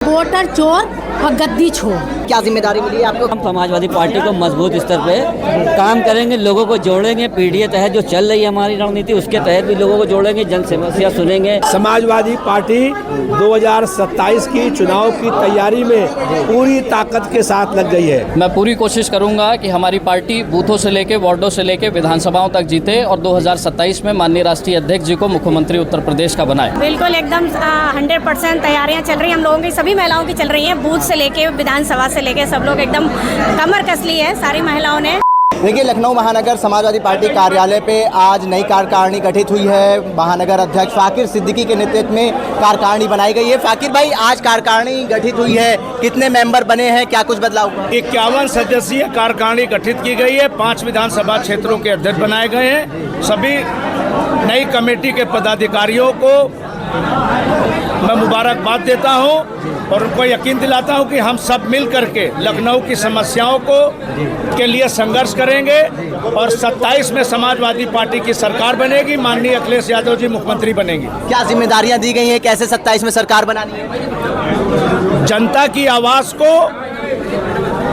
Voter चोर और गद्दी छोड़। क्या जिम्मेदारी मिली है आपको? हम समाजवादी पार्टी को मजबूत स्तर पे काम करेंगे, लोगों को जोड़ेंगे। पीडीए तहत जो चल रही है हमारी रणनीति, उसके तहत भी लोगों को जोड़ेंगे, जन समस्या सुनेंगे। समाजवादी पार्टी 2027 की चुनाव की तैयारी में पूरी ताकत के साथ लग गई है। मैं पूरी कोशिश करूंगा कि हमारी पार्टी बूथों से लेके वार्डों से लेके विधानसभाओं तक जीते और 2027 में माननीय राष्ट्रीय अध्यक्ष जी को मुख्यमंत्री उत्तर प्रदेश का बनाए। बिल्कुल एकदम 100% तैयारियां चल रही हैं हम लोगों की, सभी महिलाओं की चल रही हैं। बूथ से लेके विधानसभा से लेके सब लोग एकदम कमर कस ली है सारी महिलाओं ने। देखिए, लखनऊ महानगर समाजवादी पार्टी कार्यालय पे आज नई कार्यकारिणी गठित हुई है। महानगर अध्यक्ष फाकिर सिद्दीकी के नेतृत्व में कार्यकारिणी बनाई गई है। फाकिर भाई, आज कार्यकारिणी गठित हुई है, कितने मेंबर बने हैं, क्या कुछ बदलाव हुआ? 51 सदस्यीय कार्यकारिणी गठित की गई है। 5 विधानसभा क्षेत्रों के अध्यक्ष बनाए गए हैं। सभी नई कमेटी के पदाधिकारियों को मैं मुबारकबाद देता हूं और उनको यकीन दिलाता हूं कि हम सब मिल करके लखनऊ की समस्याओं के लिए संघर्ष करेंगे और 27 में समाजवादी पार्टी की सरकार बनेगी। माननीय अखिलेश यादव जी मुख्यमंत्री बनेंगे। क्या जिम्मेदारियां दी गई हैं, कैसे 27 में सरकार बनानी है? जनता की आवाज़ को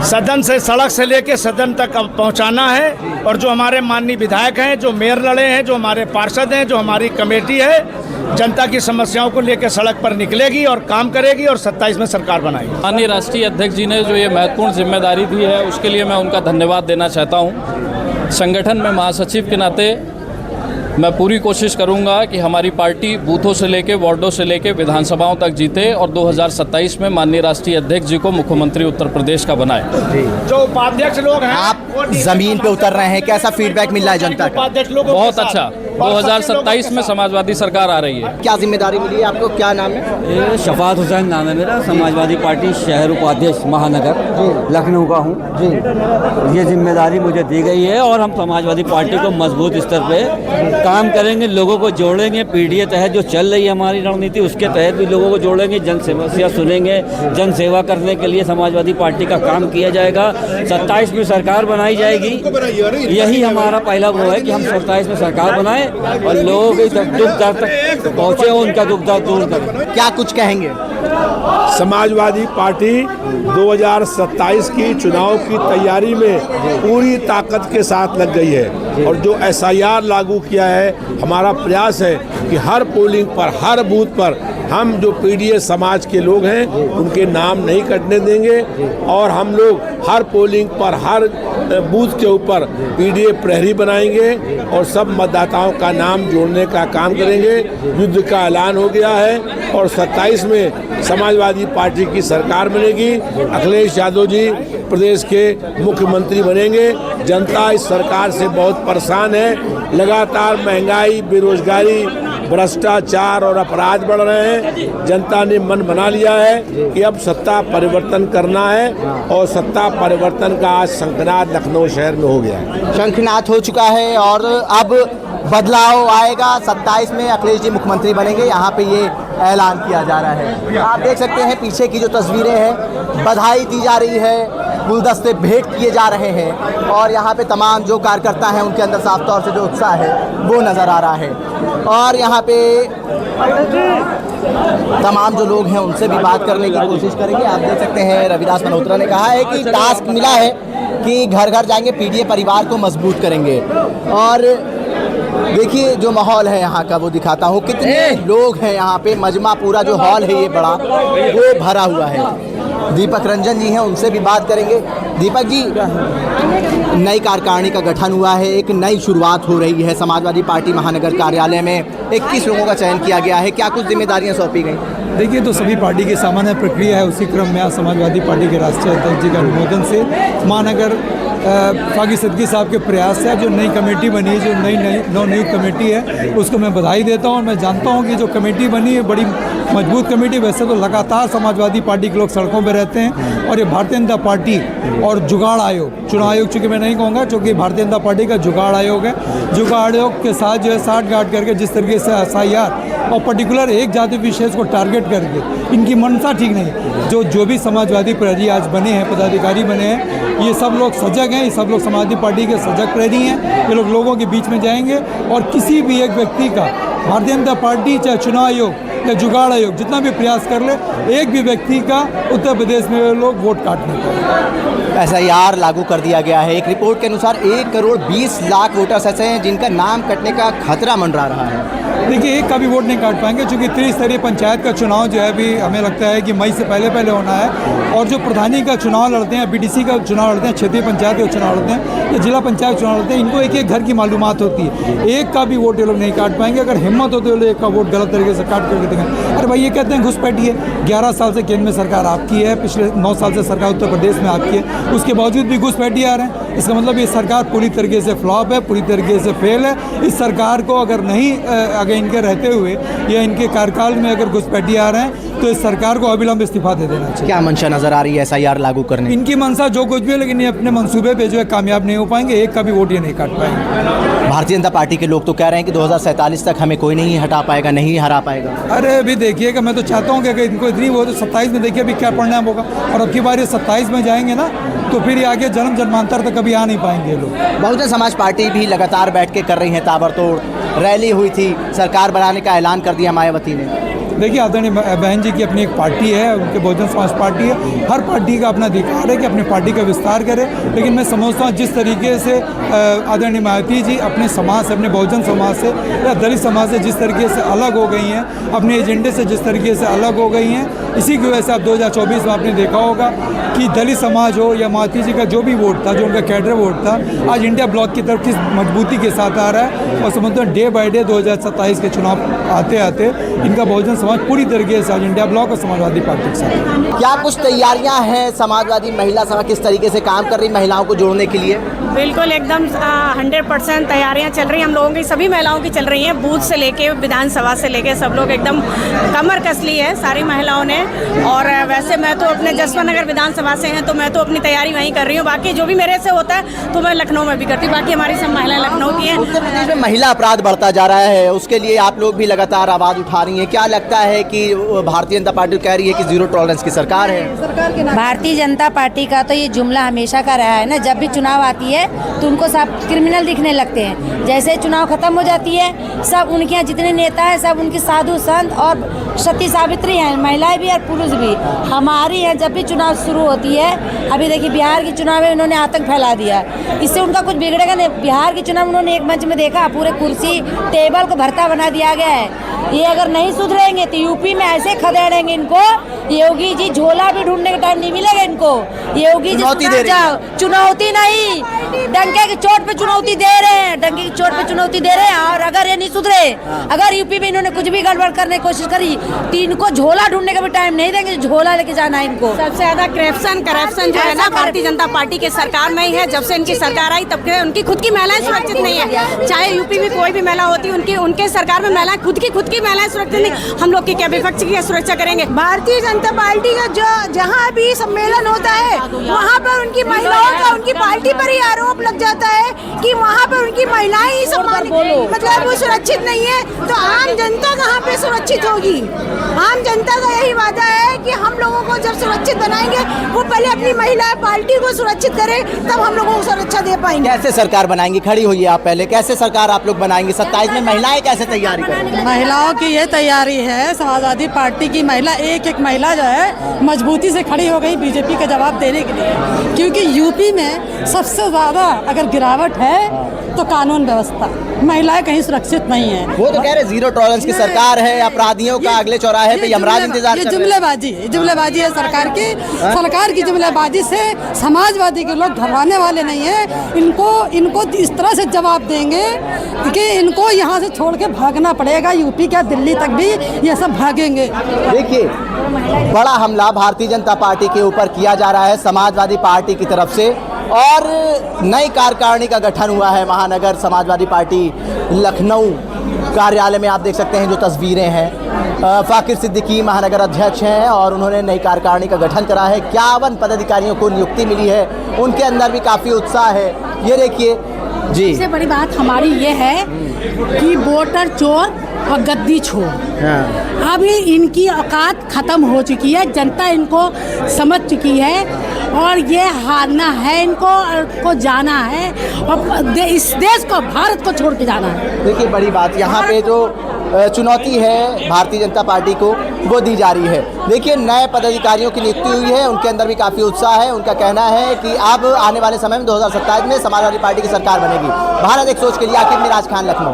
सदन से, सड़क से लेके सदन तक पहुंचाना है और जो हमारे माननीय विधायक हैं, जो मेयर लड़े हैं, जो हमारे पार्षद हैं, जो हमारी कमेटी है, जनता की समस्याओं को लेकर सड़क पर निकलेगी और काम करेगी और 27 में सरकार बनाएगी। माननीय राष्ट्रीय अध्यक्ष जी ने जो ये महत्वपूर्ण जिम्मेदारी दी है, उसके लिए मैं उनका धन्यवाद देना चाहता हूँ। संगठन में महासचिव के नाते मैं पूरी कोशिश करूंगा कि हमारी पार्टी बूथों से लेके वार्डों से लेके विधानसभाओं तक जीते और 2027 में माननीय राष्ट्रीय अध्यक्ष जी को मुख्यमंत्री उत्तर प्रदेश का बनाए। जो उपाध्यक्ष लोग हैं, आप जमीन पे उतर रहे हैं, कैसा फीडबैक मिल रहा है जनता का? बहुत अच्छा। 2027 में समाजवादी सरकार आ रही है। क्या जिम्मेदारी मिली है आपको, क्या नाम है? शफात हुसैन नाम है मेरा, समाजवादी पार्टी शहर उपाध्यक्ष महानगर लखनऊ का हूँ जी। ये जिम्मेदारी मुझे दी गई है और हम समाजवादी पार्टी को मजबूत स्तर पे काम करेंगे, लोगों को जोड़ेंगे। पीडीए तहत जो चल रही है हमारी रणनीति, उसके तहत भी लोगों को जोड़ेंगे, जन समस्या सुनेंगे। जन सेवा करने के लिए समाजवादी पार्टी का काम किया जाएगा। 27 में सरकार बनाई जाएगी। यही हमारा पहला वो है कि हम 27 में सरकार बनाएं और लोगों के दुख दर्द तक पहुँचे, उनका दुख दर्द दूर करें। क्या कुछ कहेंगे? समाजवादी पार्टी 2027 की चुनाव की तैयारी में पूरी ताकत के साथ लग गई है और जो SIR लागू किया है, हमारा प्रयास है कि हर पोलिंग पर, हर बूथ पर हम जो पीडीए समाज के लोग हैं उनके नाम नहीं कटने देंगे और हम लोग हर पोलिंग पर, हर बूथ के ऊपर पीडीए प्रहरी बनाएंगे और सब मतदाताओं का नाम जोड़ने का काम करेंगे। युद्ध का ऐलान हो गया है और 27 में समाजवादी पार्टी की सरकार बनेगी। अखिलेश यादव जी प्रदेश के मुख्यमंत्री बनेंगे। जनता इस सरकार से बहुत परेशान है। लगातार महंगाई, बेरोजगारी, भ्रष्टाचार और अपराध बढ़ रहे हैं। जनता ने मन बना लिया है कि अब सत्ता परिवर्तन करना है और सत्ता परिवर्तन का आज शंखनाद लखनऊ शहर में हो गया है। शंखनाद हो चुका है और अब बदलाव आएगा। 27 में अखिलेश जी मुख्यमंत्री बनेंगे, यहाँ पे ये ऐलान किया जा रहा है। आप देख सकते हैं पीछे की जो तस्वीरें हैं, बधाई दी जा रही है, गुलदस्ते भेंट किए जा रहे हैं और यहाँ पे तमाम जो कार्यकर्ता हैं उनके अंदर साफ तौर से जो उत्साह है वो नज़र आ रहा है। और यहाँ पे तमाम जो लोग हैं उनसे भी बात करने की कोशिश करेंगे। आप देख सकते हैं रविदास मल्होत्रा ने कहा है कि टास्क मिला है कि घर घर जाएंगे, पीडीए परिवार को मजबूत करेंगे। और देखिए जो माहौल है यहाँ का वो दिखाता हूँ, कितने लोग हैं यहाँ पे। मजमा पूरा जो हॉल है ये बड़ा, वो भरा हुआ है। दीपक रंजन जी हैं, उनसे भी बात करेंगे। दीपक जी, नई कार्यकारिणी का गठन हुआ है, एक नई शुरुआत हो रही है। समाजवादी पार्टी महानगर कार्यालय में 21 लोगों का चयन किया गया है, क्या कुछ जिम्मेदारियां सौंपी गई? देखिए, तो सभी पार्टी की सामान्य प्रक्रिया है, उसी क्रम में आज समाजवादी पार्टी के राष्ट्रीय अध्यक्ष जी के अनुमोदन से महानगर फाकिर सिद्दीकी साहब के प्रयास से जो नई कमेटी बनी है, जो नवनियुक्त कमेटी है, उसको मैं बधाई देता हूँ। और मैं जानता हूँ कि जो कमेटी बनी है बड़ी मजबूत कमेटी। वैसे तो लगातार समाजवादी पार्टी के लोग सड़कों पर रहते हैं और ये भारतीय जनता पार्टी और जुगाड़ आयोग, चुनाव आयोग चूँकि मैं नहीं कहूँगा, चूँकि भारतीय जनता पार्टी का जुगाड़ आयोग है। जुगाड़ आयोग के साथ जो है साठ गांठ करके जिस तरीके से SIR और पर्टिकुलर एक जाति विशेष को टारगेट करके, इनकी मंशा ठीक नहीं। जो भी समाजवादी प्रहरी आज बने हैं, पदाधिकारी बने हैं, ये सब लोग सजग हैं, ये सब लोग समाजवादी पार्टी के सजग प्रहरी हैं। ये लोग लोगों के बीच में जाएंगे और किसी भी एक व्यक्ति का भारतीय जनता पार्टी चाहे चुनाव आयोग या जुगाड़ आयोग जितना भी प्रयास कर ले, एक भी व्यक्ति का उत्तर प्रदेश में लोग वोट काट नहीं पाए। SIR लागू कर दिया गया है। एक रिपोर्ट के अनुसार 1 करोड़ 20 लाख वोटर्स ऐसे हैं जिनका नाम कटने का खतरा मंडरा रहा है। देखिए, एक का भी वोट नहीं काट पाएंगे क्योंकि त्रिस्तरीय पंचायत का चुनाव जो है अभी हमें लगता है कि मई से पहले होना है, और जो प्रधानी का चुनाव लड़ते हैं, BDC का चुनाव लड़ते हैं, क्षेत्रीय पंचायत का चुनाव लड़ते हैं या जिला पंचायत चुनाव लड़ते हैं, इनको एक एक घर की मालूमात होती है। एक का भी वोट ये लोग नहीं काट पाएंगे। अगर हिम्मत होती है तो एक का वोट गलत तरीके से काट करके देंगे। अरे भाई, ये कहते हैं घुसपैठी है। 11 साल से केंद्र में सरकार आपकी है, पिछले 9 साल से सरकार उत्तर प्रदेश में आपकी है, उसके बावजूद भी घुसपैठी आ रहे हैं। इसका मतलब ये सरकार पूरी तरीके से फ्लॉप है, पूरी तरीके से फेल है। इस सरकार को अगर इनके रहते हुए या इनके कार्यकाल में अगर घुसपैठी आ रहे हैं तो इस सरकार को अविलंब इस्तीफा दे देना चाहिए। क्या मंशा नजर आ रही है SIR लागू करने? इनकी मंशा जो कुछ भी है, लेकिन ये अपने मंसूबे पे जो है कामयाब नहीं हो पाएंगे। एक का भी वोट ये नहीं काट पाएंगे। भारतीय जनता पार्टी के लोग तो कह रहे हैं कि 2047 तक हमें कोई नहीं हटा पाएगा, नहीं हरा पाएगा। अरे अभी देखिएगा, मैं तो चाहता हूँ कि अगर इनको इतनी वो तो 27 में देखिए अभी क्या परिणाम होगा, और अब की बार ये 27 में जाएंगे ना तो फिर ये आगे जन्म जन्मांतर तक कभी आ नहीं पाएंगे ये लोग। बहुजन समाज पार्टी भी लगातार बैठ के कर रही है ताबड़तोड़। रैली हुई थी, सरकार बनाने का ऐलान कर दिया मायावती ने। देखिए, आदरणीय बहन जी की अपनी एक पार्टी है, उनके बहुजन समाज पार्टी है। हर पार्टी का अपना अधिकार है कि अपनी पार्टी का विस्तार करे, लेकिन मैं समझता हूँ जिस तरीके से आदरणीय मायावती जी अपने समाज से, अपने बहुजन समाज से या दलित समाज से जिस तरीके से अलग हो गई हैं, अपने एजेंडे से जिस तरीके से अलग हो गई हैं, इसी की वजह से अब 2024 में आपने देखा होगा कि दलित समाज हो या मायावती जी का जो भी वोट था, जो उनका कैडर वोट था, आज इंडिया ब्लॉक की तरफ किस मजबूती के साथ आ रहा है। और समझते हैं डे बाई डे 2027 के चुनाव आते आते इनका बहुजन समाज पूरी तरीके से आज इंडिया ब्लॉक और समाजवादी पार्टी के साथ। क्या कुछ तैयारियां हैं? समाजवादी महिला सभा किस तरीके से काम कर रही महिलाओं को जोड़ने के लिए? बिल्कुल एकदम 100% तैयारियां चल रही हैं। हम लोगों की, सभी महिलाओं की चल रही हैं, बूथ से लेके विधानसभा से लेके सब लोग एकदम कमर कस ली है सारी महिलाओं ने। और वैसे मैं तो अपने जसवंत नगर विधानसभा से हैं तो मैं तो अपनी तैयारी वहीं कर रही हूँ। बाकी जो भी मेरे से होता है तो मैं लखनऊ में भी करती हूँ। बाकी हमारी सब महिलाएं लखनऊ की हैं। उत्तर प्रदेश में महिला अपराध बढ़ता जा रहा है, उसके लिए आप लोग भी लगातार आवाज़ उठा रही हैं। क्या लगता है कि भारतीय जनता पार्टी कह रही है कि 0 टॉलरेंस की सरकार है? भारतीय जनता पार्टी का तो ये जुमला हमेशा का रहा है ना, जब भी चुनाव आती है तो उनको सब क्रिमिनल दिखने लगते हैं। जैसे चुनाव खत्म हो जाती है, सब उनके यहाँ जितने नेता हैं सब उनकी साधु संत और सती सावित्री हैं, महिलाएं भी और पुरुष भी। हमारे यहाँ जब भी चुनाव शुरू होती है, अभी देखिए बिहार के चुनाव में उन्होंने आतंक फैला दिया, इससे उनका कुछ बिगड़ेगा नहीं। बिहार के चुनाव उन्होंने एक मंच में देखा, पूरे कुर्सी टेबल को भरता बना दिया गया है। ये अगर नहीं सुधरेंगे तो यूपी में ऐसे खदेड़ेंगे इनको। योगी जी झोला भी ढूंढने का टाइम नहीं मिलेगा इनको। योगी जी जाओ, चुनौती नहीं, डंके की चोट पे चुनौती दे रहे हैं, डंके की चोट पे चुनौती दे रहे हैं। और अगर ये नहीं सुधरे, अगर यूपी में इन्होंने कुछ भी गड़बड़ करने की कोशिश करी तो इनको झोला ढूंढने का भी टाइम नहीं देंगे, झोला लेके जाना है इनको। सबसे ज्यादा करप्शन जो है ना भारतीय जनता पार्टी के सरकार में ही है। जब से इनकी सरकार आई तब के उनकी खुद की महिलाएं सुरक्षित नहीं है। चाहे यूपी में कोई भी महिला होती है, उनके सरकार में महिलाएं खुद की महिलाएं सुरक्षित नहीं। हम लोग की क्या विपक्ष की सुरक्षा करेंगे? भारतीय जनता पार्टी का जो जहाँ भी सम्मेलन होता है वहाँ पर उनकी महिलाओं का, उनकी पार्टी पर ही आरोप लग जाता है कि वहाँ पर उनकी महिलाएं ही मतलब वो सुरक्षित नहीं है। तो आम जनता कहाँ पे सुरक्षित होगी? आम जनता का यही वादा है कि हम लोगों को जब सुरक्षित बनाएंगे, वो पहले अपनी महिला पार्टी को सुरक्षित करे, तब हम लोगों को सुरक्षा दे पाएंगे। कैसे सरकार बनाएंगी? खड़ी होइए आप पहले। कैसे सरकार आप लोग बनाएंगे? 27 में महिलाएं कैसे तैयारी करेंगी? महिलाओं की ये तैयारी है, समाजवादी पार्टी की महिला एक महिला जो है मजबूती से खड़ी हो गई बीजेपी का जवाब देने के लिए। क्योंकि यूपी में सबसे ज्यादा अगर गिरावट है तो कानून व्यवस्था, महिलाएं कहीं सुरक्षित नहीं है। वो तो कह रहे 0 टॉलरेंस की सरकार है, अपराधियों का अगले चौराहे पे यमराज इंतजार कर रहे हैं। जुमलेबाजी है सरकार की जुमलेबाजी से समाजवादी के लोग घबराने वाले नहीं है। इनको इस तरह से जवाब देंगे कि इनको यहाँ से छोड़ के भागना पड़ेगा। यूपी क्या दिल्ली तक भी ये सब भागेंगे। देखिए, बड़ा हमला भारतीय जनता पार्टी के ऊपर किया जा रहा है समाजवादी पार्टी की तरफ से, और नई कार्यकारिणी का गठन हुआ है महानगर समाजवादी पार्टी लखनऊ कार्यालय में। आप देख सकते हैं जो तस्वीरें हैं, फाकिर सिद्दीकी महानगर अध्यक्ष हैं और उन्होंने नई कार्यकारिणी का गठन करा है। 51 पदाधिकारियों को नियुक्ति मिली है, उनके अंदर भी काफ़ी उत्साह है। ये देखिए जी, सबसे बड़ी बात हमारी ये है कि वोटर चोर और गद्दी छोड़। अभी इनकी औकात खत्म हो चुकी है, जनता इनको समझ चुकी है और ये हारना है इनको जाना है और इस देश को, भारत को छोड़ के जाना है। देखिए, बड़ी बात यहाँ पे जो चुनौती है भारतीय जनता पार्टी को, वो दी जा रही है। देखिए, नए पदाधिकारियों की नियुक्ति हुई है, उनके अंदर भी काफ़ी उत्साह है। उनका कहना है कि अब आने वाले समय में 2027 में समाजवादी पार्टी की सरकार बनेगी। भारत एक सोच के लिए आखिर में राज खान, लखनऊ।